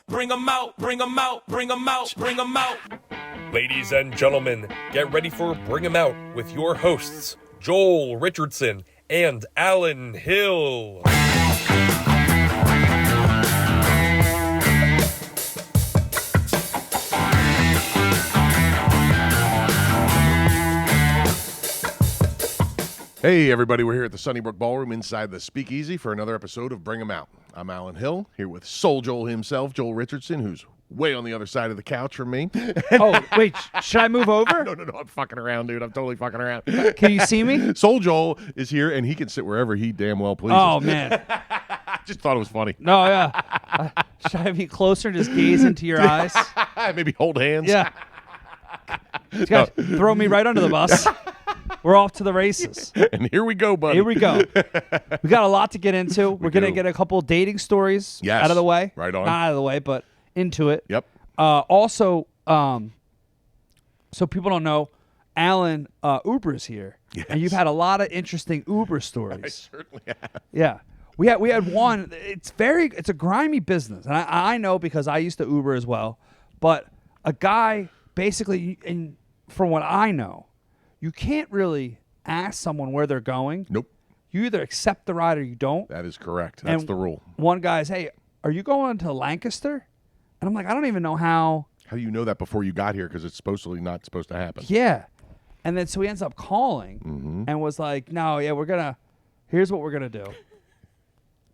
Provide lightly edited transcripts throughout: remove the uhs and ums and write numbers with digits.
Bring 'em out, bring 'em out, bring 'em out, bring 'em out. Ladies and gentlemen, get ready for Bring 'em Out with your hosts, Joel Richardson and Alan Hill. Hey everybody, we're here at the Sunnybrook Ballroom inside the Speakeasy for another episode of Bring 'em Out. I'm Alan Hill, here with Soul Joel himself, Joel Richardson, who's way on the other side of the couch from me. Oh, wait, should I move over? No, I'm fucking around, dude. I'm totally fucking around. Can you see me? Soul Joel is here, and he can sit wherever he damn well pleases. Oh, man. I just thought it was funny. No, yeah. Should I be closer and just gaze into your eyes? Maybe hold hands. Yeah. You guys throw me right under the bus. We're off to the races. And here we go, buddy. Here we go. We got a lot to get into. We're going to get a couple dating stories Yes. out of the way. Right on. Not out of the way, but into it. Yep. Also, so people don't know, Alan Uber's here. Yes. And you've had a lot of interesting Uber stories. I certainly have. Yeah. We had one. It's a grimy business. And I know because I used to Uber as well. But a guy basically, and from what I know, you can't really ask someone where they're going. Nope. You either accept the ride or you don't. That is correct. That's And the rule. One guy's, hey, are you going to Lancaster? And I'm like, I don't even know how. How do you know that before you got here? Because it's supposedly not supposed to happen. Yeah. And then so he ends up calling and was like, no, yeah, here's what we're going to do.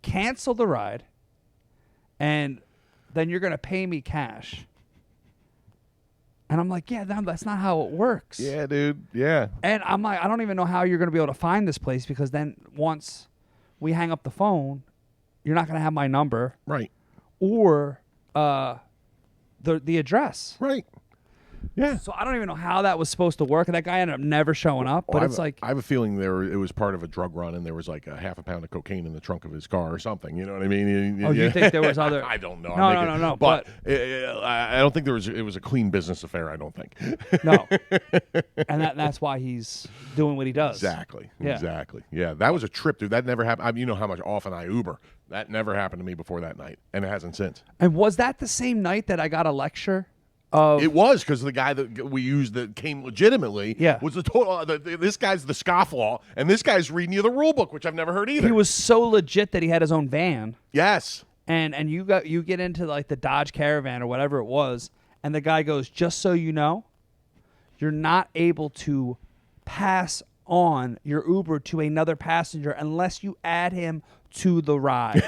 Cancel the ride, and then you're going to pay me cash. And I'm like, yeah, that's not how it works. Yeah, dude. Yeah. And I'm like, I don't even know how you're going to be able to find this place because then once we hang up the phone, you're not going to have my number Right. or the address. Right. Yeah. So I don't even know how that was supposed to work. And that guy ended up never showing up. But it's like, I have a feeling it was part of a drug run, and there was like a half a pound of cocaine in the trunk of his car or something. You know what I mean? oh, you think there was other? I don't know. No. But I don't think it was a clean business affair. I don't think. No. And that's why he's doing what he does. Exactly. Yeah. Exactly. Yeah. That was a trip, dude. That never happened. You know how much often I Uber. That never happened to me before that night, and it hasn't since. And was that the same night that I got a lecture? It was because the guy that we used that came legitimately was the total. This guy's the scofflaw, and this guy's reading you the rule book, which I've never heard either. He was so legit that he had his own van. Yes. And you get into like the Dodge Caravan or whatever it was, and the guy goes, just so you know, you're not able to pass on your Uber to another passenger unless you add him to the ride.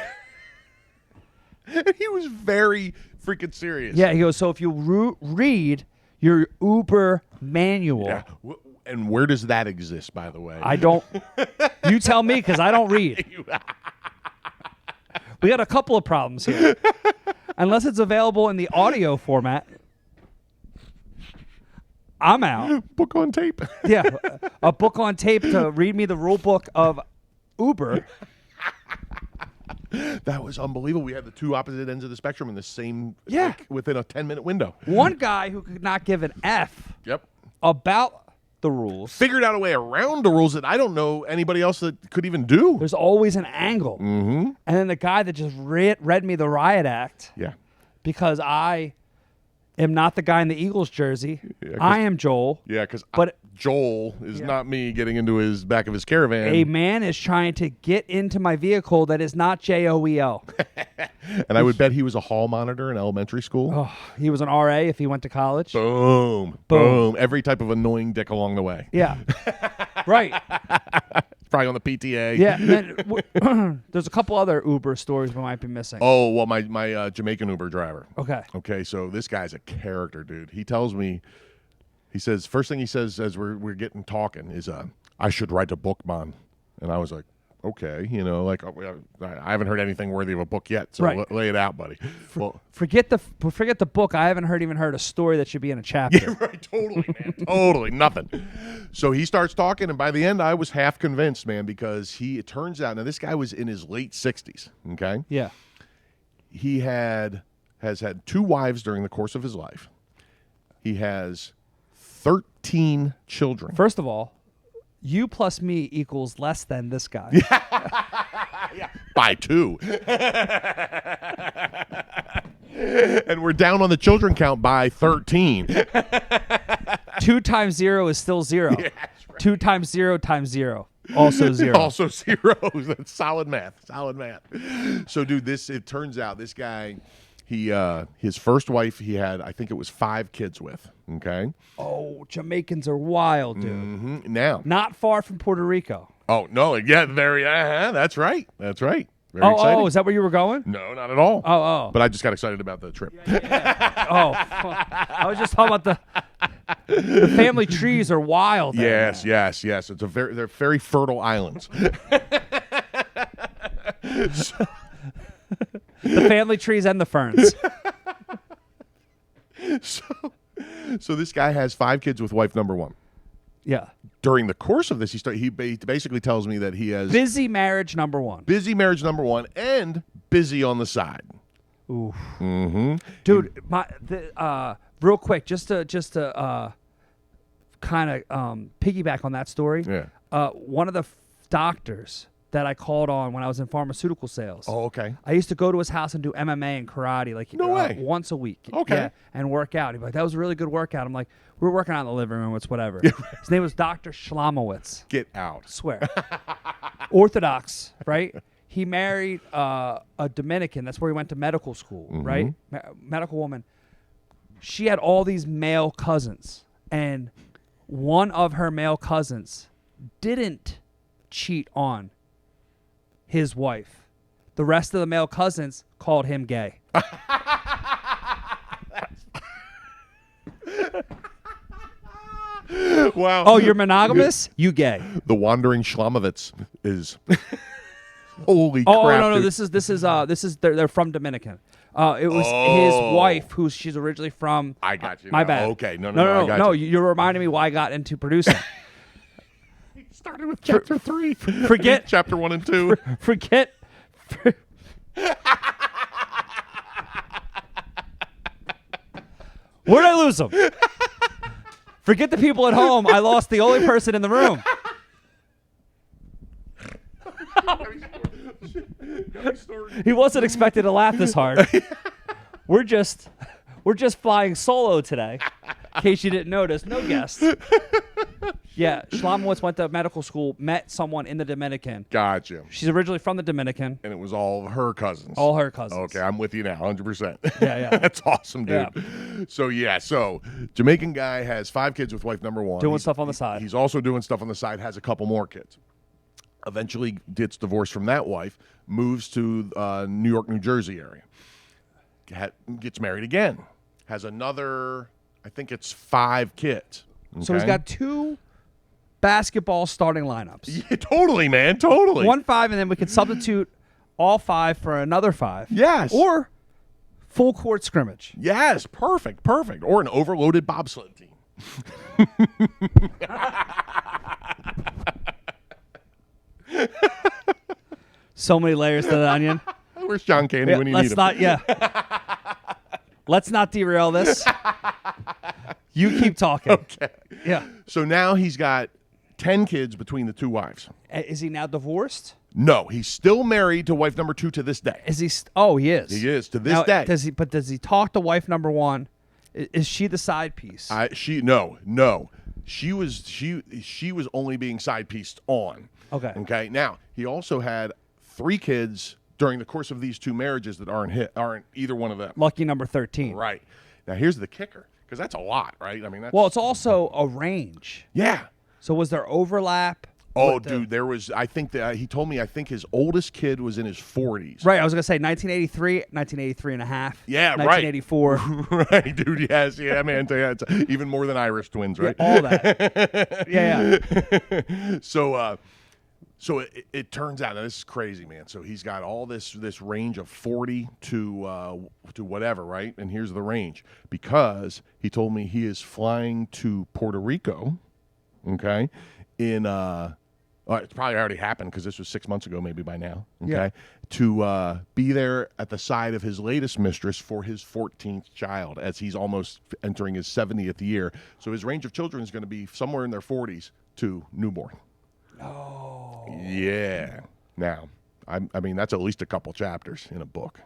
He was very freaking serious. Yeah, he goes, so if you read your Uber manual. Yeah. And where does that exist, by the way? I don't. You tell me, because I don't read. We got a couple of problems here. Unless it's available in the audio format, I'm out. Book on tape. Yeah, a book on tape to read me the rule book of Uber. That was unbelievable. We had the two opposite ends of the spectrum in the same, Yeah. within a 10-minute window. One guy who could not give an F Yep. about the rules. Figured out a way around the rules that I don't know anybody else that could even do. There's always an angle. Mm-hmm. And then the guy that just read me the riot act Yeah. because I am not the guy in the Eagles jersey. Yeah, I am Joel. Yeah, because But Joel is not me getting into his back of his caravan. a man is trying to get into my vehicle that is not JOEL. And I would bet he was a hall monitor in elementary school. Oh, he was an RA if he went to college. Boom. Boom. Every type of annoying dick along the way. Yeah. Right. Probably on the PTA. Yeah. And then, there's a couple other Uber stories we might be missing. Oh, well, my Jamaican Uber driver. Okay. Okay, so this guy's a character, dude. He tells me, he says, first thing he says as we're getting talking is, I should write a book, man. And I was like, okay, like I haven't heard anything worthy of a book yet, so Right. lay it out, buddy. Forget the book. I haven't even heard a story that should be in a chapter. Yeah, right, totally, man. Totally, nothing. So he starts talking, and by the end, I was half convinced, man, because it turns out, now this guy was in his late 60s, okay? Yeah. He has had 2 wives during the course of his life. He has 13 children. First of all, you plus me equals less than this guy. Yeah. By 2. and we're down on the children count by 13. 2 times 0 is still 0. Yeah, that's right. 2 times 0 times 0. Also 0. Also zeros. That's solid math. Solid math. So, dude, it turns out this guy, his first wife, he had, I think it was 5 kids with. Okay. Oh, Jamaicans are wild, dude. Mm-hmm. Now. Not far from Puerto Rico. Oh, no. Yeah, that's right. That's right. Very exciting. Oh, is that where you were going? No, not at all. Oh. But I just got excited about the trip. Oh, I was just talking about the family trees are wild. Yes. It's they're very fertile islands. The family trees and the ferns. So this guy has 5 kids with wife number 1. Yeah. During the course of this, he basically tells me that he has Busy marriage number 1. busy marriage number 1 and busy on the side. Ooh. Mm-hmm. Dude, real quick, just to kind of piggyback on that story. Yeah. One of the doctors that I called on when I was in pharmaceutical sales. Oh, okay. I used to go to his house and do MMA and karate No way. once a week. Okay. Yeah, and work out. He'd be like, that was a really good workout. I'm like, we were working out in the living room. It's whatever. His name was Dr. Schlamowitz. Get out. Swear. Orthodox, right? He married a Dominican. That's where he went to medical school, right? Medical woman. She had all these male cousins, and one of her male cousins didn't cheat on his wife. The rest of the male cousins called him gay. Wow. Oh, you're monogamous? You gay. The wandering Schlamowitz is holy Oh, crap. no. dude. This is they're from Dominican. It was his wife, she's originally from. I got you. My now. bad. Okay. No. I got No, you. you're reminding me why I got into producing. Started with chapter 3. Forget chapter 1 and 2. Forget. Where'd I lose them? Forget the people at home. I lost the only person in the room. He wasn't expected to laugh this hard. We're just flying solo today. In case you didn't notice, no guests. Yeah, Schlamowitz went to medical school, met someone in the Dominican. Gotcha. She's originally from the Dominican. And it was all of her cousins. All her cousins. Okay, I'm with you now, 100%. Yeah. That's awesome, dude. So Jamaican guy has 5 kids with wife number 1. Doing stuff on the side. He's also doing stuff on the side, has a couple more kids. Eventually gets divorced from that wife, moves to New York, New Jersey area. Gets married again. Has another, I think it's 5 kids. So he's Okay? got 2 basketball starting lineups. Yeah, totally, man. Totally. 1 5, and then we could substitute all 5 for another 5. Yes. Or full court scrimmage. Yes, perfect. Or an overloaded bobsled team. So many layers to the onion. Where's John Candy when you need him? Let's not derail this. You keep talking. Okay. Yeah. So now he's got 10 kids between the 2 wives. Is he now divorced? No, he's still married to wife number 2 to this day. Is he? Oh, he is. He is to this Now, day. Does he talk to wife number 1? Is she the side piece? No. She was only being side pieced on. Okay. Okay. Now he also had 3 kids during the course of these 2 marriages that aren't either one of them. Lucky number 13. Right. Now here's the kicker, because that's a lot, right? I mean, that's, Well, it's also a range. yeah. So was there overlap? Oh, with the- dude, there was. I think that he told me. I think his oldest kid was in his 40s. Right, I was going to say 1983, 1983 and a half. Yeah, right. 1984. Right, dude. Yes, yeah, man. It's even more than Irish twins, right? All that. Yeah. So it turns out, and this is crazy, man. So he's got all this range of 40 to whatever, right? And here's the range, because he told me he is flying to Puerto Rico. Okay, it's probably already happened because this was 6 months ago, maybe by now. Okay, Yeah. to be there at the side of his latest mistress for his 14th child, as he's almost entering his 70th year. So his range of children is going to be somewhere in their 40s to newborn. Oh, yeah. Now, I mean, that's at least a couple chapters in a book.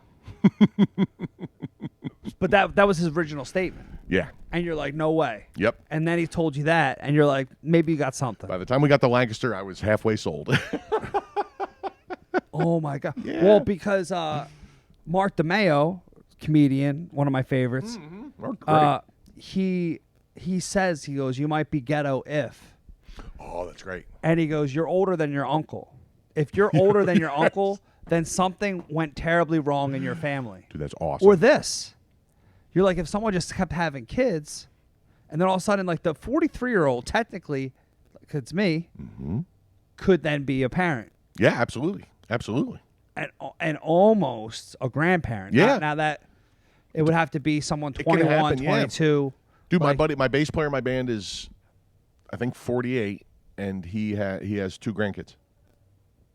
But that was his original statement. Yeah. And you're like, no way. Yep. And then he told you that, and you're like, maybe you got something. By the time we got to Lancaster, I was halfway sold. Oh my God. Yeah. Well, because Mark DeMeo, comedian, one of my favorites, Great. he says, he goes, you might be ghetto if. Oh, that's great. And he goes, you're older than your uncle. If you're older than your uncle, then something went terribly wrong in your family. Dude, that's awesome. Or this. You're like, if someone just kept having kids, and then all of a sudden, like the 43-year-old, technically, like it's me, could then be a parent. Yeah, absolutely. Absolutely. And almost a grandparent. Yeah. Now that it would have to be someone can 21, happen, yeah. 22. Dude, my like- buddy, my bass player in my band is, I think, 48, and he has 2 grandkids.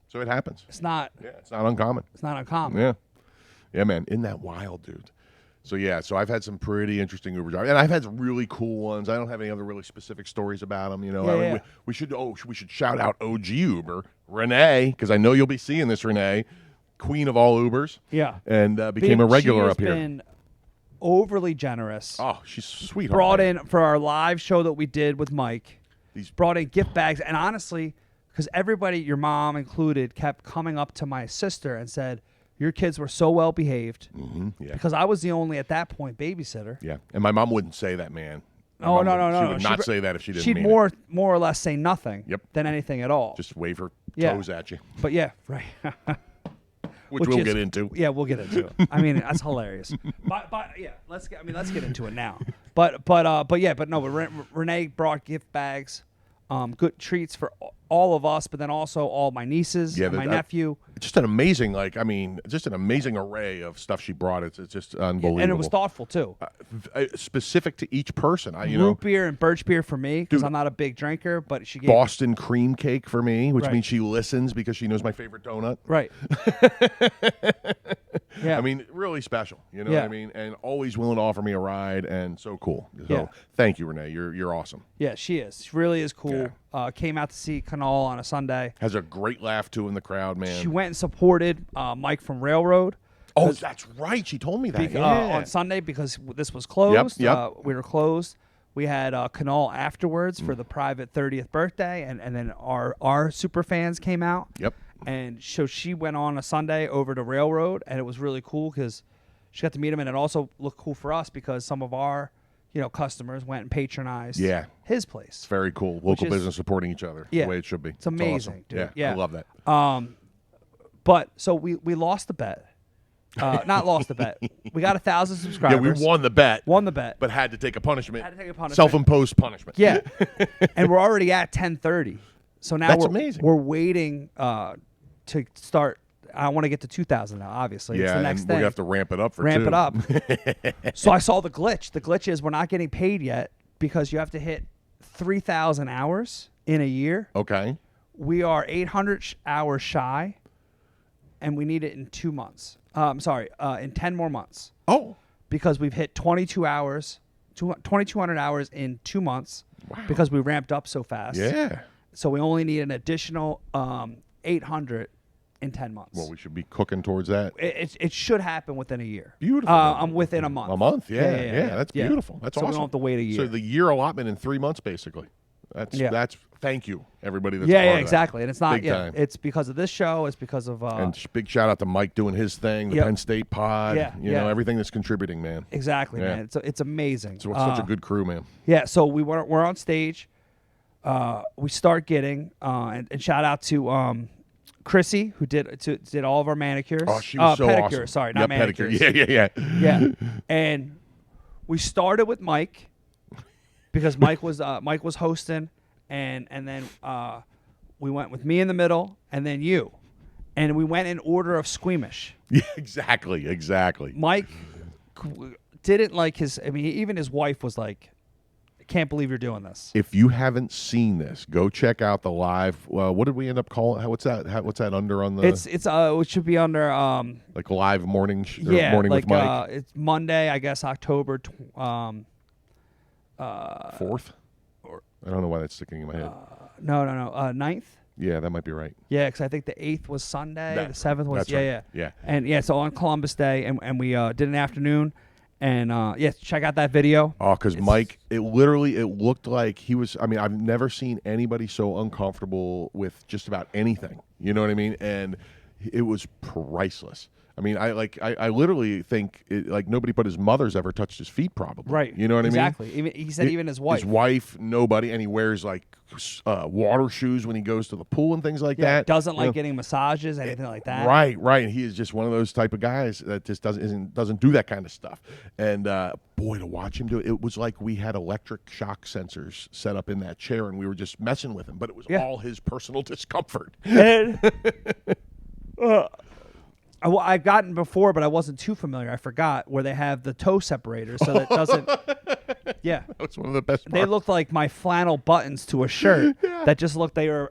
So it happens. It's not Yeah, it's not uncommon. uncommon. Yeah. Yeah, man. Isn't that wild, dude? So, yeah, so I've had some pretty interesting Uber drivers. And I've had some really cool ones. I don't have any other really specific stories about them, you know. Yeah, I mean, yeah. we should shout out OG Uber, Renee, because I know you'll be seeing this, Renee, queen of all Ubers. Yeah. And became a regular she has up here. been overly generous. Oh, she's sweet. Brought in for our live show that we did with Mike. These- Brought in gift bags, and honestly, because everybody, your mom included, kept coming up to my sister and said, your kids were so well behaved. Yeah. Because I was the only, at that point, babysitter. Yeah, and my mom wouldn't say that, man. My Oh, mom no, would- no, no. She would not say that if she didn't She'd mean more or less say nothing Yep. than anything at all. Just wave her Yeah. toes at you, But yeah, right. which Which we'll is- get into. Yeah, we'll get into it. I mean, that's hilarious. But yeah, let's get into it now. But Renee brought gift bags, good treats for all of us, but then also all my nieces and my nephew. Just an amazing, just an amazing array of stuff she brought. It's just unbelievable. And it was thoughtful too. Specific to each person. You know, Root beer and birch beer for me because Dude. I'm not a big drinker, but she gave Boston cream cake for me, which Right. means she listens because she knows my favorite donut. right. Yeah, I mean, really special. You know Yeah. what I mean? And always willing to offer me a ride, and so cool. So Yeah. thank you, Renee. You're awesome. yeah, she is. She really is cool. Came out to see Canal on a Sunday. Has a great laugh too in the crowd, man. She went and supported Mike from Railroad. Oh, that's right. She told me that. On Sunday because this was closed. Yep. We were closed. We had Canal afterwards for the private 30th birthday, and then our super fans came out. Yep. And so she went on a Sunday over to Railroad, and it was really cool because she got to meet him, and it also looked cool for us because some of our customers went and patronized Yeah. his place. It's very cool. Local is- business supporting each other Yeah. the way it should be. It's amazing, awesome. dude. Yeah, Yeah. I love that. But so we lost the bet. Not lost the bet. We got 1,000 Yeah, subscribers. we won the bet, Won the bet. but had to take a punishment. Had to take a punishment. Self-imposed punishment. Yeah, and we're already at 10:30. So now That's we're amazing. We're waiting to start. I want to get to 2,000 now. Obviously, it's Yeah, the next and thing. we have to ramp it up for Ramp two. it up. So I saw the glitch. The glitch is we're not getting paid yet because you have to hit 3,000 hours in a year. Okay. We are 800 hours shy, and we need it in 2 months. In 10 more months Oh. because we've hit 22 hours, 2,200 hours in 2 months because we ramped up so fast. Yeah. So we only need an additional 800 in 10 months. Well, we should be cooking towards that. It should happen within a year. Beautiful. I'm within a month. A month, yeah. That's yeah. beautiful. That's So we awesome. don't have to wait a year. So the year allotment in 3 months, basically. That's thank you, everybody that's Yeah, part of that. exactly. And it's not, Big time. it's because of this show. It's because of, And big shout out to Mike doing his thing, the Yep. Penn State pod. Yeah, You yeah. know, everything that's contributing, man. exactly, Yeah. man. It's amazing. So it's such a good crew, man. Yeah, so we're on stage. We start getting, and shout out to Chrissy, who did all of our manicures. Oh, she was so pedicures, awesome. sorry, not Yeah, manicures. pedicure. Yeah. Yeah. And we started with Mike because Mike was hosting, and then we went with me in the middle, and then you, and we went in order of squeamish. Yeah, exactly. Mike didn't like his. I mean, even his wife was like, "I can't believe you're doing this." If you haven't seen this, go check out the live. What did we end up calling? What's that? What's that under on the? It should be under like live morning. like Morning with Mike. it's Monday, I guess October 4th. I don't know why that's sticking in my head. no 9th. Yeah, that might be right. Yeah, because I think the 8th was Sunday, That's the 7th was right. That's right. Yeah. and so on Columbus Day, and we did an afternoon, And yeah, check out that video. Oh, because Mike, it looked like he was. I mean, I've never seen anybody so uncomfortable with just about anything. You know what I mean? And it was priceless. I mean, I literally think like nobody but his mother's ever touched his feet, probably. Right. You know what I mean? Exactly. Even he said even his wife. His wife, nobody, and he wears like water shoes when he goes to the pool and things like Yeah, that. doesn't like getting massages, anything like that. Right. And he is just one of those type of guys that just doesn't do that kind of stuff. And boy, to watch him do it, it was like we had electric shock sensors set up in that chair, and we were just messing with him. But it was all his personal discomfort. And, I've gotten before, but I wasn't too familiar. I forgot where they have the toe separator, so that doesn't. Yeah, That's one of the best. they parts. looked like my flannel buttons to a shirt that just looked they were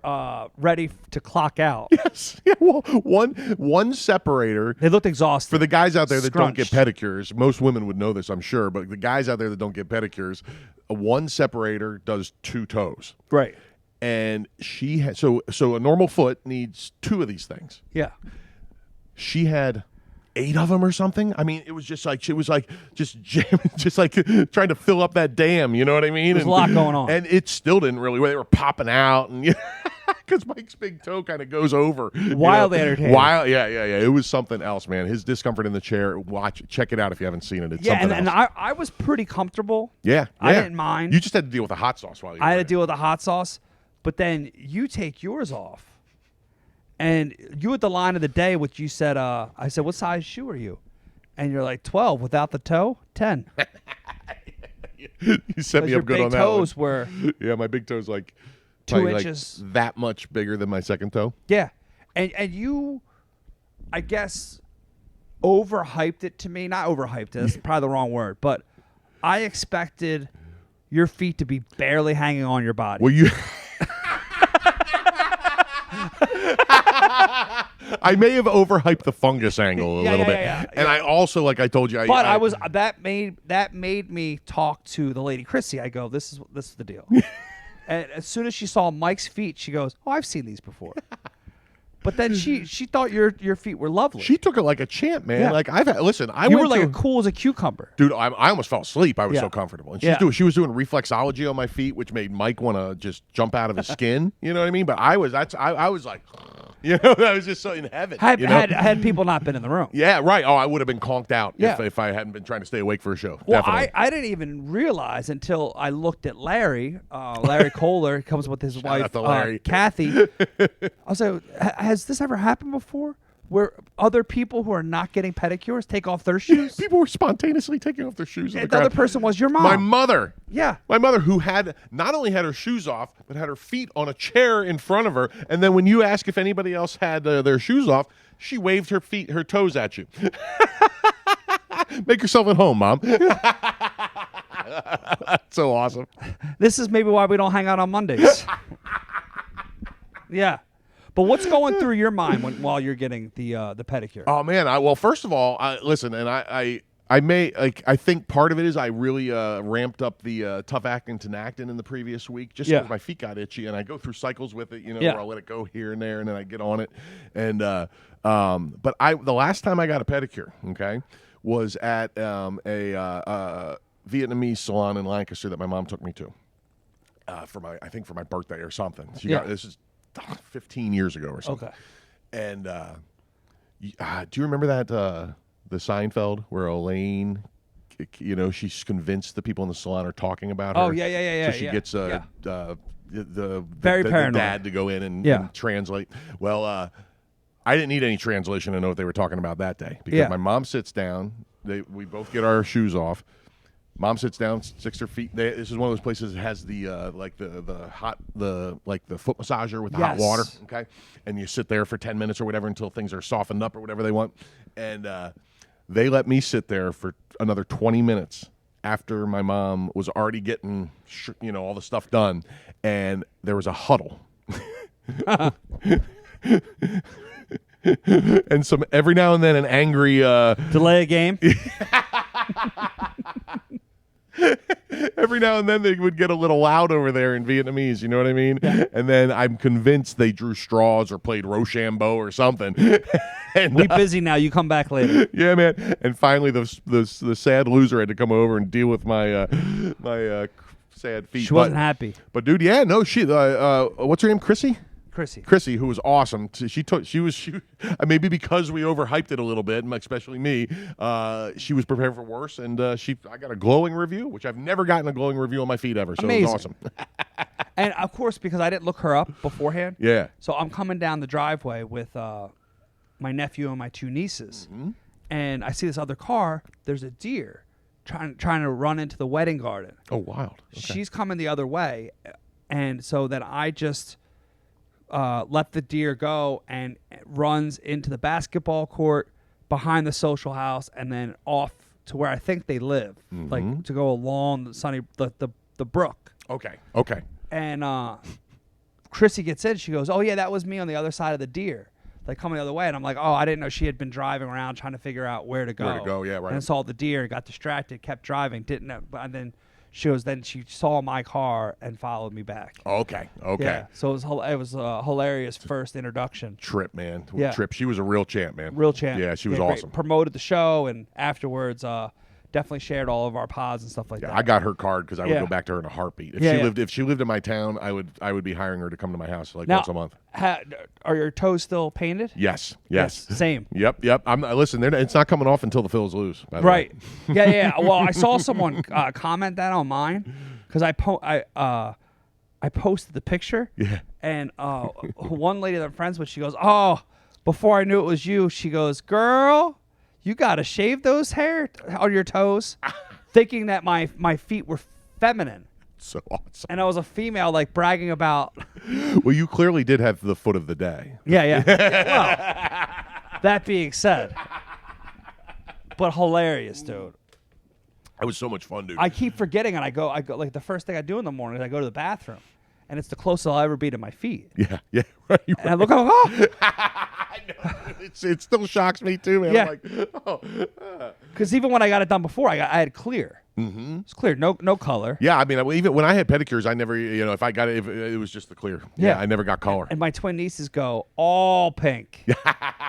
ready to clock out. Yes. Yeah. Well, one separator. They looked exhausted. For the guys out there that don't get Scrunched. pedicures, most women would know this, I'm sure, but the guys out there that don't get pedicures, one separator does 2 toes. Right. And she had so a normal foot needs 2 of these things. Yeah. She had 8 of them or something. I mean, it was just like she was like just jamming, just like trying to fill up that dam. You know what I mean? There's a lot going on. and it still didn't really. They were popping out, and because Mike's big toe kind of goes over. Wildly entertaining. Yeah. It was something else, man. His discomfort in the chair. Check it out if you haven't seen it. It's Yeah, something and else. I was pretty comfortable. Yeah, I yeah. didn't mind. You just had to deal with the hot sauce while you. I had were to deal with the hot sauce, but then you take yours off. And you at the line of the day, which you said, I said, what size shoe are you? And you're like, 12 without the toe, 10. You set me Your up good big on that toes one. were, Yeah, my big toe's like 2 probably, like, inches. that much bigger than my second toe. yeah. And you, I guess, overhyped it to me. Not overhyped it, that's probably the wrong word. But I expected your feet to be barely hanging on your body. Well, you. I may have overhyped the fungus angle a little bit, and I also, like I told you, But I was that made me talk to the lady Chrissy. I go, this is the deal. And as soon as she saw Mike's feet, she goes, "Oh, I've seen these before." But then she thought your feet were lovely. She took it like a champ, man. Yeah. Like listen, I you went were like to, as cool as a cucumber. dude. I almost fell asleep. I was Yeah. so comfortable, and Yeah. she was doing reflexology on my feet, which made Mike want to just jump out of his skin. You know what I mean? But I was like, I was just so in heaven. Had, you know? had people not been in the room. Yeah, right. Oh, I would have been conked out Yeah. if I hadn't been trying to stay awake for a show. Well, Definitely. I didn't even realize until I looked at Larry. Larry Kohler comes with his wife, out to Larry. Kathy. I was like, has this ever happened before? Where other people who are not getting pedicures take off their shoes? People were spontaneously taking off their shoes. on And the the other ground. person was your mom. My mother. Yeah. My mother, who had not only had her shoes off, but had her feet on a chair in front of her. And then when you ask if anybody else had their shoes off, she waved her toes at you. Make yourself at home, Mom. So awesome. This is maybe why we don't hang out on Mondays. Yeah. But what's going through your mind while you're getting the pedicure? Oh man, well, first of all, listen, and I think part of it is I really ramped up the tough actin tenactin in the previous week just because my feet got itchy, and I go through cycles with it, where I let it go here and there, and then I get on it, and but the last time I got a pedicure, okay, was at a Vietnamese salon in Lancaster that my mom took me to for my birthday or something. This is 15 years ago or something. Okay. And do you remember that the Seinfeld where Elaine, she's convinced the people in the salon are talking about her. Oh, yeah. So she gets the Very paranoid. dad to go in and translate. Well, I didn't need any translation to know what they were talking about that day because my mom sits down. We both get our shoes off. Mom sits down, sticks her feet. This is one of those places that has the the foot massager with the hot water. Okay, and you sit there for 10 minutes or whatever until things are softened up or whatever they want. And they let me sit there for another 20 minutes after my mom was already getting all the stuff done, and there was a huddle. And every now and then an angry Delay a game. every every now and then they would get a little loud over there in Vietnamese. You know what I mean? And then I'm convinced they drew straws or played Rochambeau or something. And We busy now. You come back later. yeah, man. And finally, the sad loser had to come over and deal with my sad feet. She wasn't happy. But dude, yeah, no, she. What's her name? Chrissy, who was awesome. She was maybe because we overhyped it a little bit, especially me. She was prepared for worse, and I got a glowing review, which I've never gotten a glowing review on my feed ever. So Amazing. It was awesome. And of course, because I didn't look her up beforehand. Yeah. So I'm coming down the driveway with my nephew and my two nieces, and I see this other car. There's a deer trying to run into the wedding garden. Oh, wild. Okay. She's coming the other way, and so then I just let the deer go and runs into the basketball court behind the social house and then off to where I think they live, like to go along the brook. Okay. And Chrissy gets in. She goes, "Oh yeah, that was me on the other side of the deer, like coming the other way." And I'm like, "Oh, I didn't know she had been driving around trying to figure out where to go." Yeah, right. And saw the deer, got distracted, kept driving, didn't know. And then she saw my car and followed me back. Okay. Yeah. So it was a hilarious first introduction. Trip, man. Yeah. Trip. She was a real champ, man. Real champ. Yeah, she was great. awesome. Promoted the show, and afterwards, definitely shared all of our pods and stuff like that. I got her card because I would Yeah. go back to her in a heartbeat. If Yeah, she yeah. lived, if she lived in my town, I would be hiring her to come to my house like Now, once a month. Are your toes still painted? Yes. Same. Yep. Listen, it's not coming off until the Phils lose. By the Right. way. Yeah. Well, I saw someone comment that on mine because I posted the picture. Yeah. And one lady that I'm friends with, she goes, "Oh, before I knew it was you," she goes, "Girl, you gotta shave those hair on your toes," thinking that my feet were feminine. So awesome. And I was a female, like bragging about. Well, you clearly did have the foot of the day. Yeah. Well, that being said, but hilarious, dude. That was so much fun, dude. I keep forgetting, and I go like the first thing I do in the morning is I go to the bathroom, and it's the closest I'll ever be to my feet. Yeah, right. And I look, oh, I know. It still shocks me too, man. Yeah. I'm like, oh. because even when I got it done before, I had clear. Mm-hmm. It's clear, no color. Yeah, I mean, even when I had pedicures, I never, if I got it, if it was just the clear. Yeah. I never got color. And my twin nieces go all pink,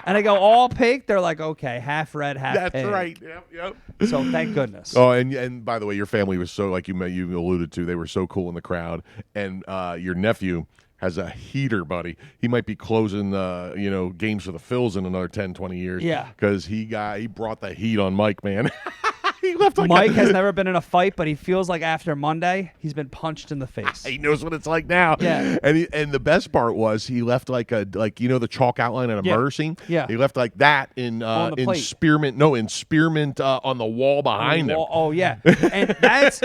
and I go all pink. They're like, okay, half red, half That's pink. right. Yep. So thank goodness. Oh, and by the way, your family was so, like you alluded to, they were so cool in the crowd. And your nephew has a heater, buddy. He might be closing, games for the Phils in another 10, 20 years. Yeah. Because he brought the heat on Mike, man. He left like Mike has never been in a fight, but he feels like after Monday, he's been punched in the face. He knows what it's like now. Yeah. And the best part was he left like the chalk outline at a Yeah. murder scene. Yeah. He left like that in plate. spearmint on the wall behind him. Oh yeah, and that's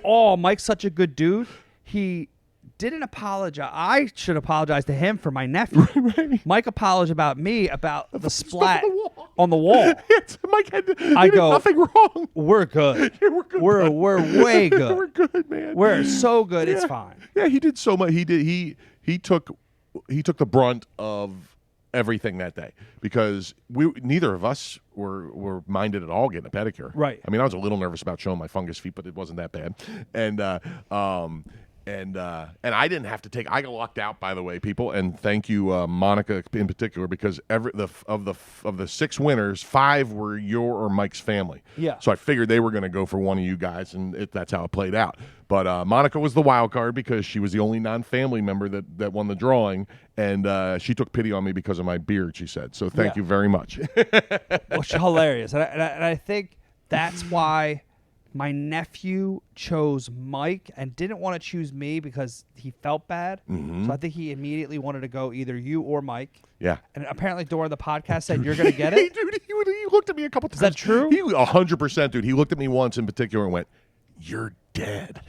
all. Mike's such a good dude. He didn't apologize. I should apologize to him for my nephew. Right. Mike apologized about me about the splat on the wall. on the wall. Mike had I did go, nothing wrong. We're good. Yeah, we're good. We're way good. We're good, man. We're so good. It's Yeah. fine. Yeah, he did so much. He took the brunt of everything that day because neither of us were minded at all getting a pedicure. Right. I mean, I was a little nervous about showing my fungus feet, but it wasn't that bad. And I didn't have to take. I got locked out, by the way, people. And thank you, Monica, in particular, because of the 6 winners, 5 were your or Mike's family. Yeah. So I figured they were going to go for one of you guys, and that's how it played out. But Monica was the wild card because she was the only non-family member that won the drawing, and she took pity on me because of my beard. She said, "So thank you very much." Which is hilarious, and I think that's why my nephew chose Mike and didn't want to choose me because he felt bad. Mm-hmm. So I think he immediately wanted to go either you or Mike. Yeah. And apparently during the podcast said, "You're going to get it." Dude, he looked at me a couple times. Is that true? 100%, dude. He looked at me once in particular and went, "You're dead."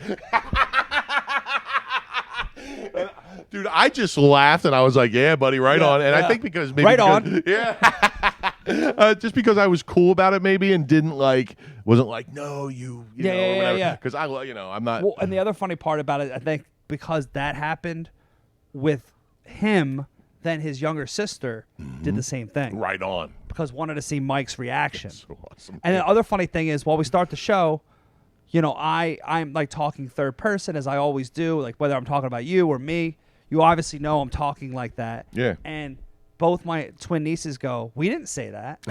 Dude, I just laughed and I was like, "Yeah, buddy, right on." And I think because maybe on. Yeah, just because I was cool about it, maybe, and wasn't like, "No, you know, or whatever." Yeah. Because I'm not. Well, and the other funny part about it, I think, because that happened with him, then his younger sister did the same thing. Right on. Because wanted to see Mike's reaction. So awesome. And the other funny thing is, while we start the show, I'm like talking third person as I always do, like whether I'm talking about you or me. You obviously know I'm talking like that. Yeah. And both my twin nieces go, "We didn't say that."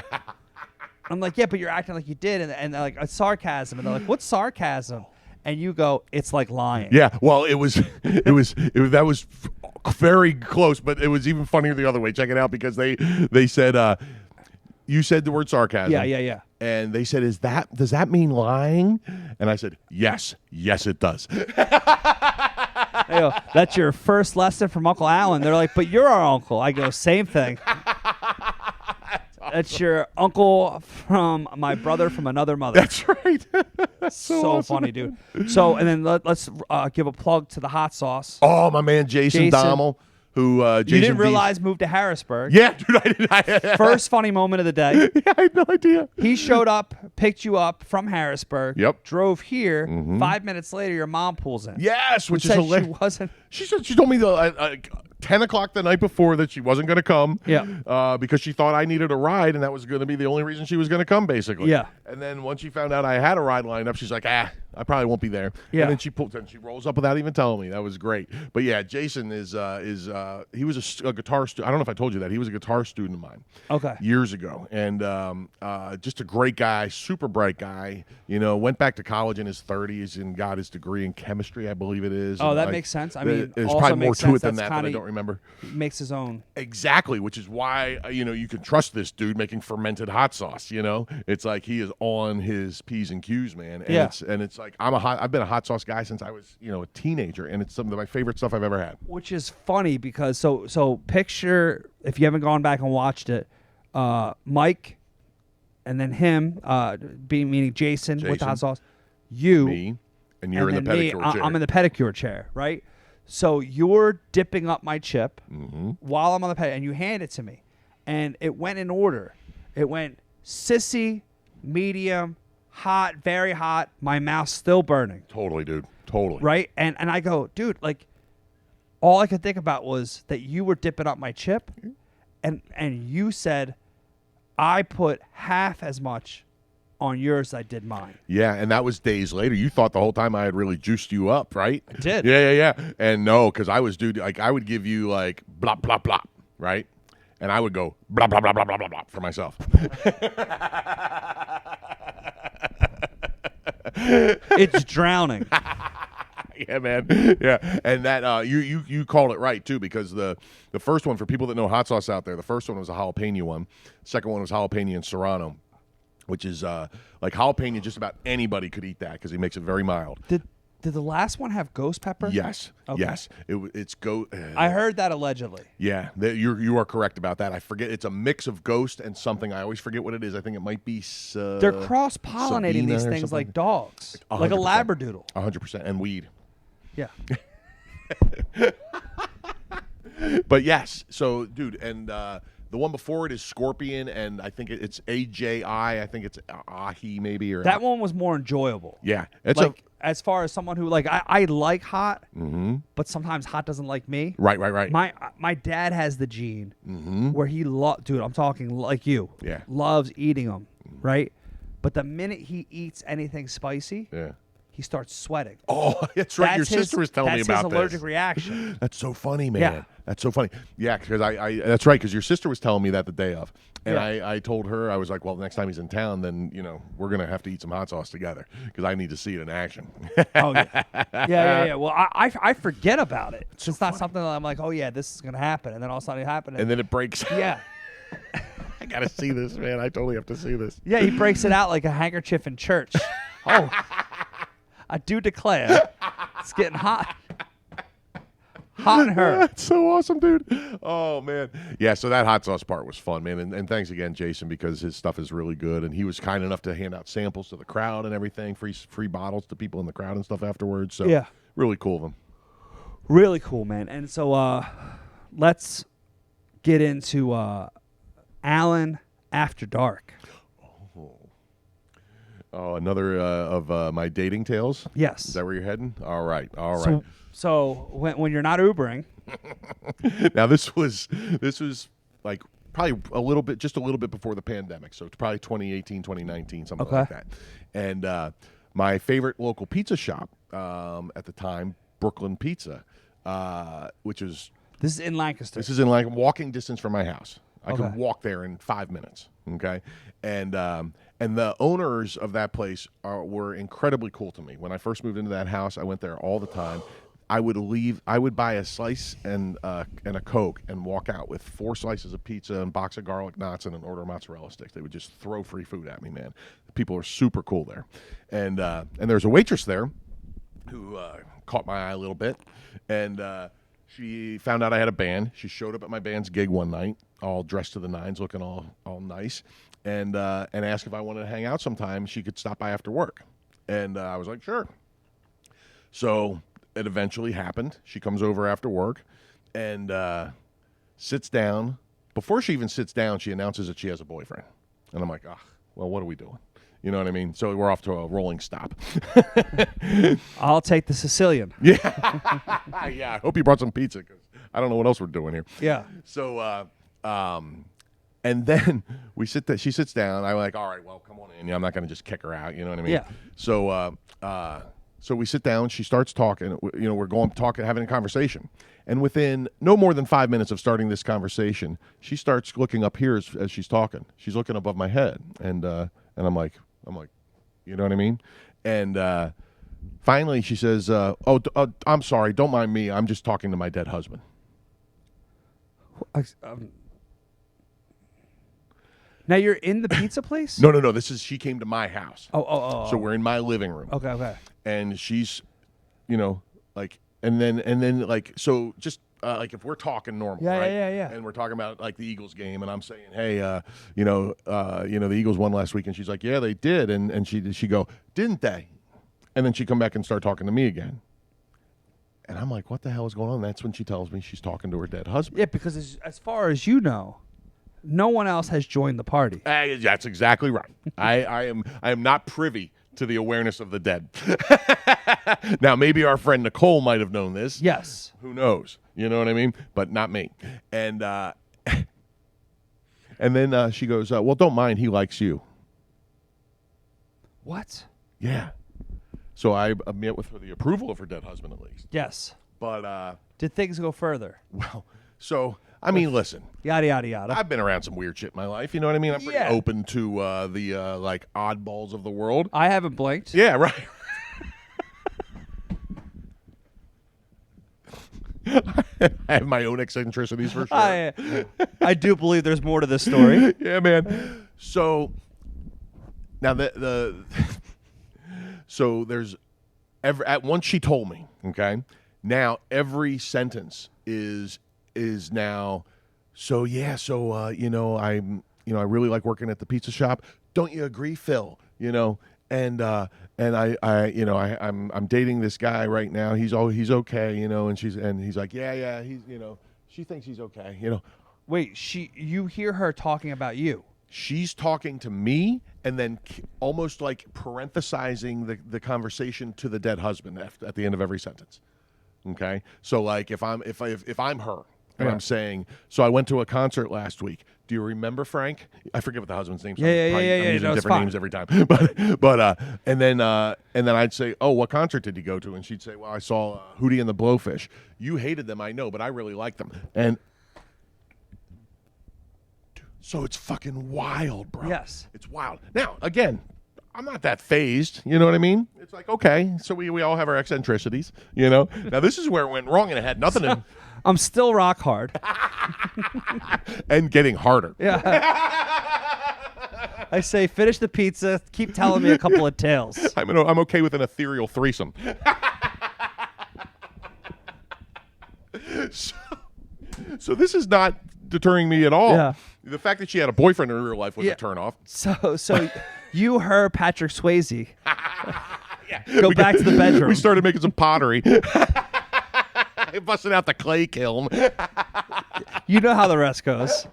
I'm like, "Yeah, but you're acting like you did," and they're like, "It's sarcasm," and they're like, "What's sarcasm?" And you go, "It's like lying." Yeah, well, it was that was very close, but it was even funnier the other way. Check it out, because they said you said the word sarcasm. Yeah. And they said, does that mean lying? And I said, yes, it does. They go, "That's your first lesson from Uncle Alan." They're like, "But you're our uncle." I go, "Same thing." That's your uncle from my brother from another mother. That's right. so awesome. funny, dude. So, and then let's give a plug to the hot sauce. Oh, my man, Jason Dommel, who Jason You didn't D's- realize moved to Harrisburg. Yeah, dude, I didn't. First funny moment of the day. Yeah, I had no idea. He showed up, picked you up from Harrisburg. Yep. Drove here. 5 minutes later, your mom pulls in. Yes, which is Said hilarious. she wasn't. She told me 10 o'clock the night before that she wasn't going to come. Yeah. Because she thought I needed a ride, and that was going to be the only reason she was going to come, basically. Yeah. And then once she found out I had a ride lined up, she's like, I probably won't be there. Yeah. And then she rolls up without even telling me. That was great. But yeah, Jason is he was a guitar student. I don't know if I told you that. He was a guitar student of mine. Okay. Years ago. And just a great guy, super bright guy. Went back to college in his 30s and got his degree in chemistry, I believe it is. Oh, And, that makes sense. I mean, there's also probably more makes to it sense than that's that, but I kinda- don't remember. Makes his own. Exactly, which is why you can trust this dude making fermented hot sauce. It's like he is on his P's and Q's, man. And Yeah. it's like I've been a hot sauce guy since I was a teenager, and it's some of my favorite stuff I've ever had. Which is funny because so picture, if you haven't gone back and watched it, Mike, and then him, meaning Jason with the hot sauce, you, Me, and you're and in the then me, pedicure chair. I'm in the pedicure chair, right? So you're dipping up my chip while I'm on the ped, and you hand it to me, and it went in order. It went sissy, medium, hot, very hot. My mouth's still burning. Totally, dude. Totally. Right? And I go, dude, like, all I could think about was that you were dipping up my chip, and you said, I put half as much on yours as I did mine. Yeah, and that was days later. You thought the whole time I had really juiced you up, right? I did. Yeah. And no, because I was, dude, like, I would give you, like, blop, blop, blop, right? And I would go blop, blop, blop, blop, blop, blop, blop for myself. It's drowning. Yeah, man. Yeah, and that you called it right too, because the first one, for people that know hot sauce out there, the first one was a jalapeno one. The second one was jalapeno and serrano, which is like jalapeno. Just about anybody could eat that because he makes it very mild. Did the last one have ghost pepper? Yes, Okay. yes. It's I heard that allegedly. Yeah, you are correct about that. I forget. It's a mix of ghost and something. I always forget what it is. I think it might be. They're cross-pollinating Sabina these or things something. like dogs, like a 100%. labradoodle. 100%, and weed. Yeah. But yes, so dude, and the one before it is Scorpion, and I think it's AJI. I think it's Ahi maybe, or That one was more enjoyable. Yeah, it's Like, as far as someone who, like, I like hot, but sometimes hot doesn't like me. right. My dad has the gene where he dude, I'm talking like you. Yeah. Loves eating them, right? But the minute he eats anything spicy, Yeah. he starts sweating. Oh, that's right. Your That's his- sister was telling me that's about his allergic reaction. That's so funny, man. Yeah. That's so funny. Yeah, because I that's right, because your sister was telling me that the day of. And Yeah. I told her, I was like, well, next time he's in town, then, we're going to have to eat some hot sauce together because I need to see it in action. Oh yeah, yeah. Well, I forget about it. It's not something that I'm like, oh yeah, this is gonna happen, and then all of a sudden it happened. And then it breaks. yeah, I got to see this, man. I totally have to see this. yeah, he breaks it out like a handkerchief in church. Oh, I do declare, it's getting hot. Hot in her. That's so awesome, dude. Oh, man. Yeah, so that hot sauce part was fun, man. And thanks again, Jason, because his stuff is really good. And he was kind enough to hand out samples to the crowd and everything, free bottles to people in the crowd and stuff afterwards. So Yeah. really cool of him. Really cool, man. And so let's get into Alan After Dark. Oh, another of my dating tales? Yes. Is that where you're heading? All right. So when you're not Ubering, Now this was like probably just a little bit before the pandemic, so it's probably 2018, 2019, something like Okay. that. And my favorite local pizza shop at the time, Brooklyn Pizza, which is This is in Lancaster. this is in like walking distance from my house. I Okay. could walk there in 5 minutes. Okay, and the owners of that place were incredibly cool to me. When I first moved into that house, I went there all the time. I would buy a slice and a Coke and walk out with 4 slices of pizza and a box of garlic knots and an order of mozzarella sticks. They would just throw free food at me, man. People are super cool there, and there's a waitress there who caught my eye a little bit, and she found out I had a band. She showed up at my band's gig one night, all dressed to the nines, looking all nice, and asked if I wanted to hang out sometime. She could stop by after work, and I was like, sure. So it eventually happened. She comes over after work and sits down. Before she even sits down, she announces that she has a boyfriend, and I'm like, well, what are we doing? You know what I mean? So we're off to a rolling stop. I'll take the Sicilian. Yeah, I hope you brought some pizza because I don't know what else we're doing here. Yeah. So, and then she sits down. I'm like, all right, well, come on in. I'm not going to just kick her out. You know what I mean? Yeah. So we sit down. She starts talking. We're talking, having a conversation. And within no more than 5 minutes of starting this conversation, she starts looking up here as she's talking. She's looking above my head, and I'm like, you know what I mean? And finally, she says, I'm sorry. Don't mind me. I'm just talking to my dead husband. Now you're in the pizza place? No. She came to my house. Oh. So we're in my living room. Okay. And she's, like, and then like, so just like if we're talking normal, Yeah, right? yeah. And we're talking about like the Eagles game, and I'm saying, hey, the Eagles won last week, and she's like, yeah, they did, and she go, didn't they? And then she come back and start talking to me again. And I'm like, what the hell is going on? And that's when she tells me she's talking to her dead husband. Yeah, because as far as you know, no one else has joined the party. That's exactly right. I am not privy to the awareness of the dead. Now, maybe our friend Nicole might have known this. Yes. Who knows? You know what I mean? But not me. And then she goes, well, don't mind. He likes you. What? Yeah. So I met with her the approval of her dead husband, at least. Yes. But, Did things go further? well, so, I mean, listen. Yada, yada, yada. I've been around some weird shit in my life. You know what I mean? I'm pretty Yeah. open to the, like, oddballs of the world. I haven't blinked. Yeah, right. I have my own eccentricities for sure. I do believe there's more to this story. Yeah, man. So now so there's once she told me, okay. Now every sentence is now. So yeah, so I really like working at the pizza shop. Don't you agree, Phil? And I'm dating this guy right now. He's okay, and he's like, yeah, he's, she thinks he's okay, Wait, you hear her talking about you? She's talking to me, and then almost like parenthesizing the conversation to the dead husband at the end of every sentence. Okay, so like if I'm her. And Right. I'm saying, so I went to a concert last week. Do you remember Frank? I forget what the husband's name is. Yeah. I'm using No, it's different fine. names every time. But and then I'd say, oh, what concert did he go to? And she'd say, well, I saw Hootie and the Blowfish. You hated them, I know, but I really liked them. And so it's fucking wild, bro. Yes. It's wild. Now, again, I'm not that phased. You know what I mean? It's like, okay, so we all have our eccentricities, Now, this is where it went wrong, and it had nothing to... I'm still rock hard. and getting harder. Yeah. I say, finish the pizza. Keep telling me a couple of tales. I'm okay with an ethereal threesome. So this is not deterring me at all. Yeah. The fact that she had a boyfriend in real life was Yeah. a turnoff. So you, her, Patrick Swayze. Yeah. Go back to the bedroom. We started making some pottery. Busting out the clay kiln. You know how the rest goes.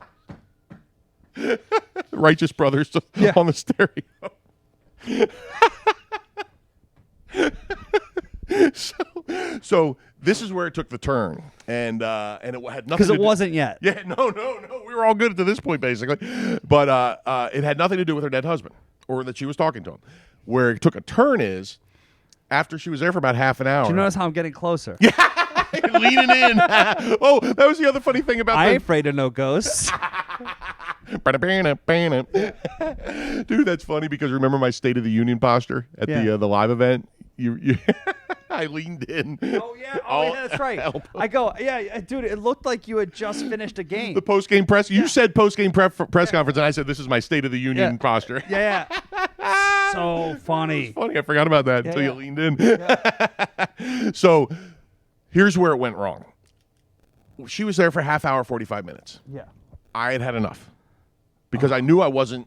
Righteous Brothers Yeah. on the stereo. So this is where it took the turn, and it had nothing Because to it do- wasn't yet. Yeah, no. We were all good to this point, basically. But it had nothing to do with her dead husband or that she was talking to him. where it took a turn is after she was there for about half an hour. Do you notice how I'm getting closer? Leaning in. Oh, that was the other funny thing about I ain't afraid of no ghosts. Dude, that's funny because remember my State of the Union posture at the live event? You I leaned in. Oh yeah, that's right. I go, yeah, dude. It looked like you had just finished a game. The post game press. You said post game press conference, and I said this is my State of the Union posture. Yeah. So funny. It's funny. I forgot about that until you leaned in. So here's where it went wrong. She was there for half hour, 45 minutes. Yeah. I had enough. Because I knew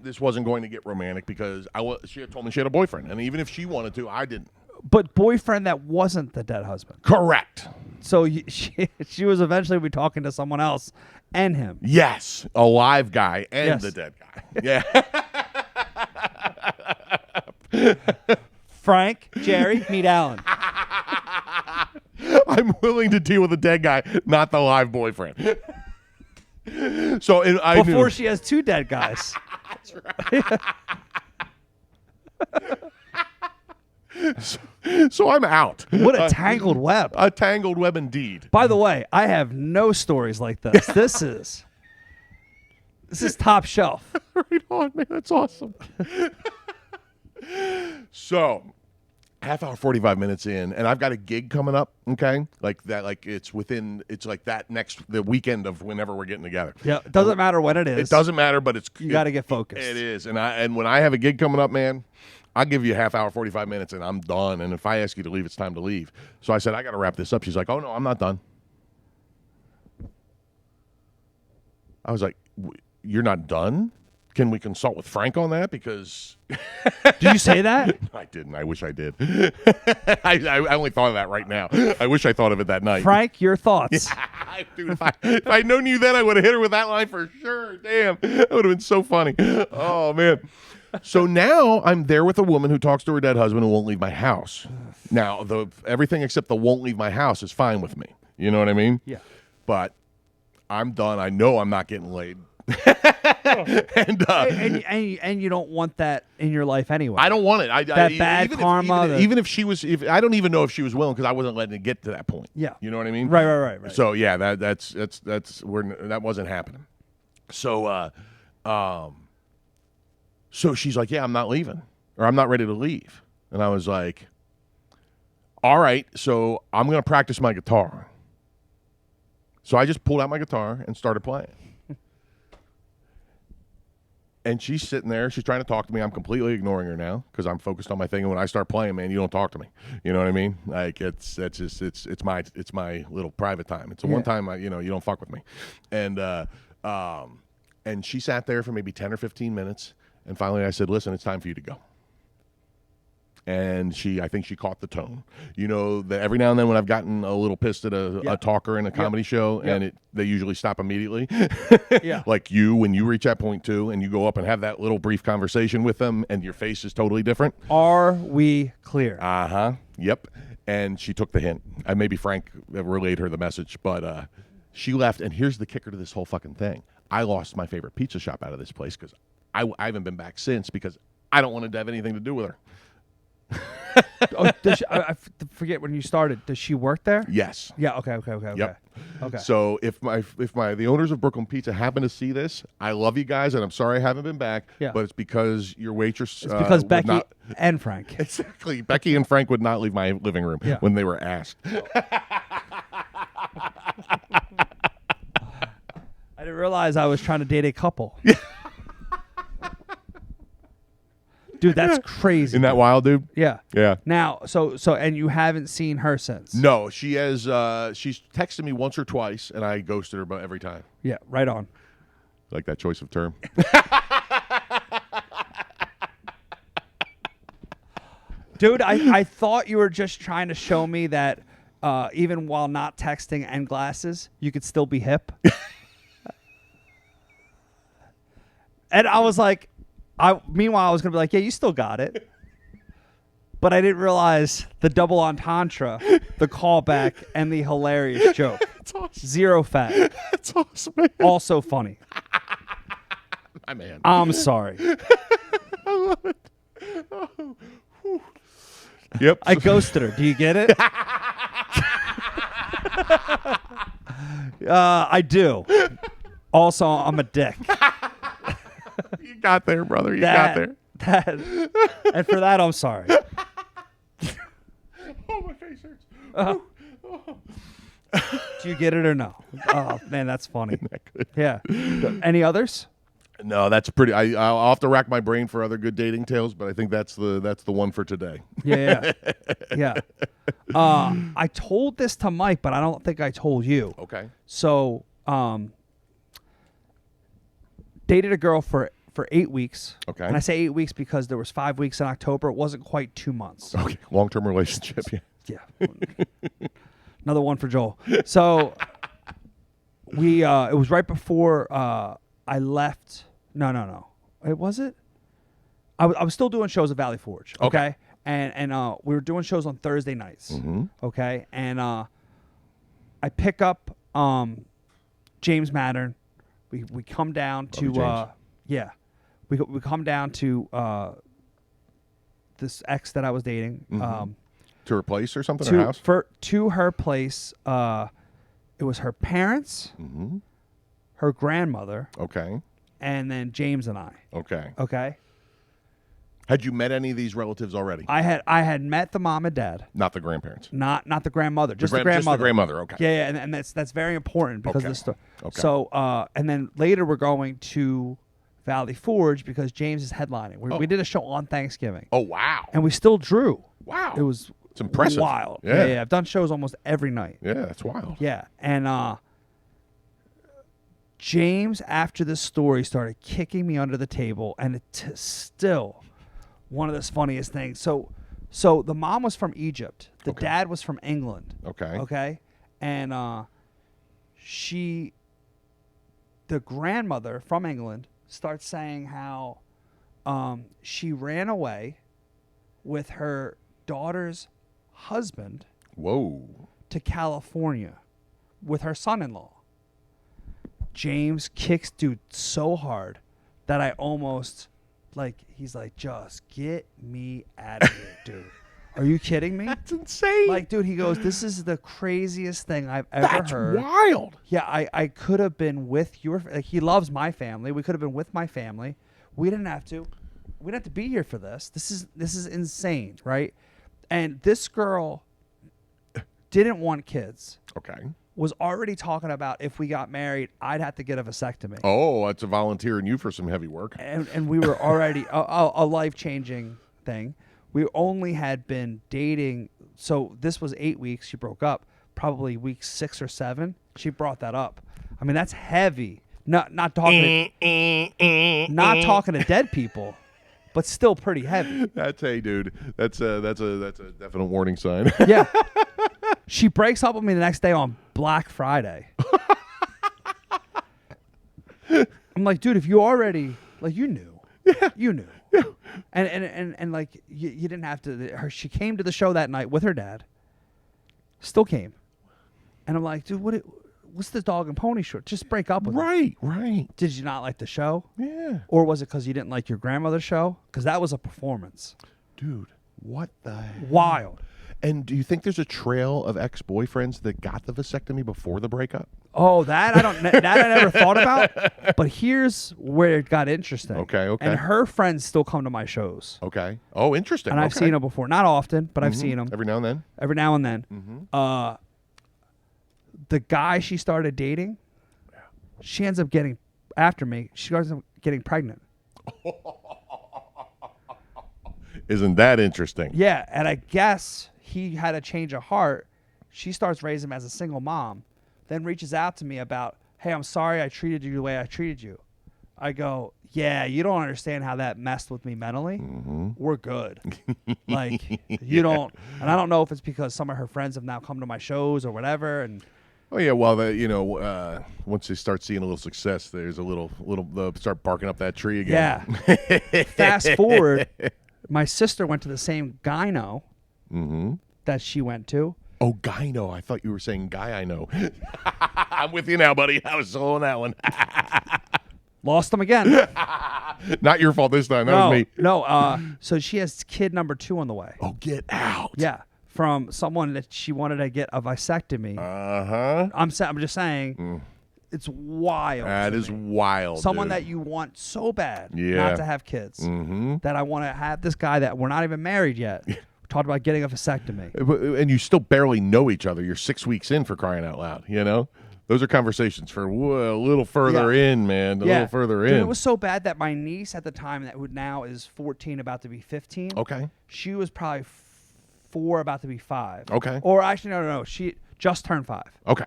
this wasn't going to get romantic because she had told me she had a boyfriend. And even if she wanted to, I didn't. But boyfriend that wasn't the dead husband. Correct. So she was eventually be talking to someone else and him. Yes. A live guy and the dead guy. Yeah. Frank, Jerry, meet Alan. I'm willing to deal with the dead guy, not the live boyfriend. So I Before knew. she has two dead guys. That's right. So I'm out. What a tangled web. A tangled web indeed. By the way, I have no stories like this. This is top shelf. Right on, man. That's awesome. So, half hour, 45 minutes in, and I've got a gig coming up, okay? Like that, it's like the weekend of whenever we're getting together. Yeah, it doesn't matter when it is. It doesn't matter, but you got to get focused. It is. And when I have a gig coming up, man, I'll give you a half hour, 45 minutes, and I'm done. And if I ask you to leave, it's time to leave. So I said, I got to wrap this up. She's like, oh, no, I'm not done. I was like, you're not done? Can we consult with Frank on that? Because... Did you say that? I didn't. I wish I did. I only thought of that right now. I wish I thought of it that night. Frank, your thoughts. Dude, if I'd known you then, I would have hit her with that line for sure. Damn. That would have been so funny. Oh, man. So now I'm there with a woman who talks to her dead husband who won't leave my house. Now, everything except the won't leave my house is fine with me. You know what I mean? Yeah. But I'm done. I know I'm not getting laid. and you don't want that in your life anyway. I don't want it. Bad even karma. Even if she was, I don't even know if she was willing because I wasn't letting it get to that point. Yeah, you know what I mean. Right. So yeah, that's where that wasn't happening. So so she's like, yeah, I'm not leaving, or I'm not ready to leave, and I was like, all right, so I'm gonna practice my guitar. So I just pulled out my guitar and started playing. And she's sitting there. She's trying to talk to me. I'm completely ignoring her now because I'm focused on my thing. And when I start playing, man, you don't talk to me. You know what I mean? Like it's my little private time. It's the one time you don't fuck with me. And she sat there for maybe 10 or 15 minutes. And finally, I said, "Listen, it's time for you to go." And I think she caught the tone. You know, that every now and then when I've gotten a little pissed at a talker in a comedy show, and they usually stop immediately. Like when you reach that point too, and you go up and have that little brief conversation with them, and your face is totally different. Are we clear? Yep. And she took the hint. Maybe Frank relayed her the message, but she left. And here's the kicker to this whole fucking thing. I lost my favorite pizza shop out of this place because I haven't been back since because I don't want to have anything to do with her. Does she, I forget when you started. Does she work there? Yes. Yeah. Okay. Yep. Okay. So if the owners of Brooklyn Pizza happen to see this, I love you guys, and I'm sorry I haven't been back. Yeah. But it's because your waitress. It's because Becky and Frank. Exactly. Becky and Frank would not leave my living room when they were asked. I didn't realize I was trying to date a couple. Dude, that's crazy. Isn't that wild, dude? Yeah. Yeah. Now, so and you haven't seen her since? No, she has. She's texted me once or twice, and I ghosted her every time. Yeah, right on. Like that choice of term. Dude, I thought you were just trying to show me that even while not texting and glasses, you could still be hip. And I was like, meanwhile, I was going to be like, yeah, you still got it. But I didn't realize the double entendre, the callback, and the hilarious joke. That's awesome. Zero fat. That's awesome, man. Also funny. My man. I'm sorry. I love it. Oh. Yep. I ghosted her. Do you get it? I do. Also, I'm a dick. You got there, brother. You got there. And for that, I'm sorry. Oh, my face hurts. Do you get it or no? Oh man, that's funny. Yeah. Any others? No, that's pretty. I'll have to rack my brain for other good dating tales, but I think that's the one for today. Yeah. I told this to Mike, but I don't think I told you. Okay. So, dated a girl for 8 weeks. Okay. And I say 8 weeks because there was 5 weeks in October. It wasn't quite 2 months. Okay. Long-term relationship. Yeah. Yeah. Another one for Joel. So it was right before I left. No. Was it? I was still doing shows at Valley Forge. Okay. And we were doing shows on Thursday nights. Mm-hmm. Okay. And I pick up James Mattern. We come down to we come down to this ex that I was dating. Mm-hmm. To her place or something, her house? To her place. It was her parents, mm-hmm. her grandmother, okay, and then James and I. Okay. Okay. Had you met any of these relatives already? I had met the mom and dad. Not the grandparents. Not the grandmother. Just the grandmother. Just the grandmother. Okay. Yeah, and that's very important because of the story. Okay. So and then later we're going to Valley Forge because James is headlining. We did a show on Thanksgiving. Oh wow. And we still drew. Wow. It was It's impressive. Wild. Yeah. Yeah. I've done shows almost every night. Yeah, that's wild. Yeah. And James, after this story, started kicking me under the table, and it's still one of the funniest things. So the mom was from Egypt. The dad was from England. Okay. Okay. And the grandmother from England starts saying how she ran away with her daughter's husband to California with her son-in-law. James kicks dude so hard that I almost he's like, just get me out of here, dude. Are you kidding me? That's insane. Like, dude, he goes, this is the craziest thing I've ever heard. That's wild. Yeah, I could have been with your he loves my family. We could have been with my family. We didn't have to. We didn't have to be here for this. This is insane, right? And this girl didn't want kids. Okay. Was already talking about if we got married, I'd have to get a vasectomy. Oh, that's a volunteering you for some heavy work. And we were already a life-changing thing. We only had been dating, so this was 8 weeks. She broke up. Probably week 6 or 7, she brought that up. I mean, that's heavy. Not talking to dead people, but still pretty heavy. That's dude. That's a definite warning sign. Yeah. She breaks up with me the next day on Black Friday. I'm like, dude, if you already you knew. Yeah. You knew. Yeah. And like you didn't have to she came to the show that night with her dad. Still came. And I'm like, dude, what's this dog and pony short? Just break up with her. Right. Did you not like the show? Yeah. Or was it because you didn't like your grandmother's show? Because that was a performance. Dude, what the hell? Wild. And do you think there's a trail of ex-boyfriends that got the vasectomy before the breakup? Oh, that I never thought about. But here's where it got interesting. Okay. And her friends still come to my shows. Okay. Oh, interesting. And I've seen them before. Not often, but I've seen them. Every now and then? Every now and then. Mm-hmm. The guy she started dating, she ends up getting, after me, she ends up getting pregnant. Isn't that interesting? Yeah, and I guess he had a change of heart. She starts raising him as a single mom, then reaches out to me about, hey, I'm sorry I treated you the way I treated you. I go, yeah, you don't understand how that messed with me mentally. Mm-hmm. We're good. You don't, and I don't know if it's because some of her friends have now come to my shows or whatever. And oh yeah, well, once they start seeing a little success, there's a little they'll start barking up that tree again. Yeah. Fast forward, my sister went to the same gyno that she went to. Oh, gyno. I thought you were saying guy I know. I'm with you now, buddy. I was still on that one. Lost them again. Not your fault this time. That was me. No. So she has kid number 2 on the way. Oh, get out. Yeah, from someone that she wanted to get a vasectomy. I'm just saying, it's wild. That is wild. Someone dude. that you want so bad Yeah. not to have kids. That I want to have this guy that we're not even married yet. Talked about getting a vasectomy. And you still barely know each other. You're 6 weeks in, for crying out loud. You know, those are conversations for a little further in, man. A little further in. Dude, it was so bad that my niece at the time, that who now is 14, about to be 15. Okay. She was probably 4, about to be 5. Okay. Or actually, no. She just turned 5 Okay.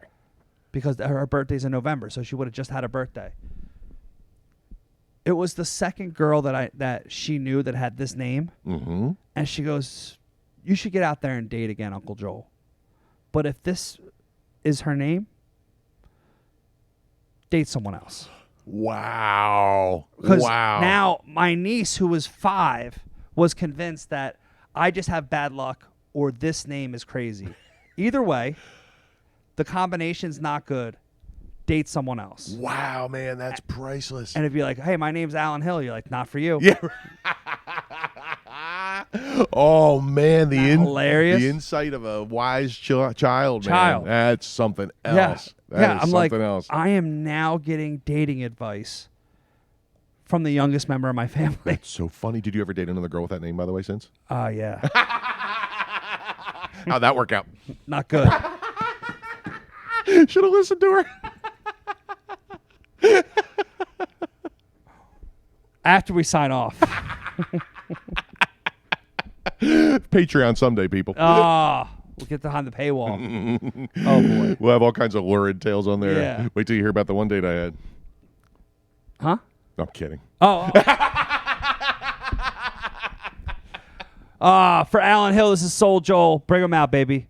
because her birthday's in November, so she would have just had a birthday. It was the second girl that she knew that had this name, and she goes, "You should get out there and date again, Uncle Joel. But if this is her name, date someone else." Wow. Because Wow. now my niece, who was 5, was convinced that I just have bad luck or this name is crazy. Either way, the combination's not good. Date someone else. Wow, man, that's priceless. And if you're like, "Hey, my name's Alan Hill," you're like, "Not for you." Yeah. Oh man, hilarious? The insight of a wise child, man. That's something else. That is I'm something like, else. I am now getting dating advice from the youngest member of my family. That's so funny. Did you ever date another girl with that name, by the way, since? Yeah. How'd that work out? Not good. Should have listened to her. After we sign off. Patreon someday, people. We'll get behind the paywall. Oh, boy. We'll have all kinds of lurid tales on there. Yeah. Wait till you hear about the one date I had. Huh? No, I'm kidding. For Alan Hill, this is Soul Joel. Bring him out, baby.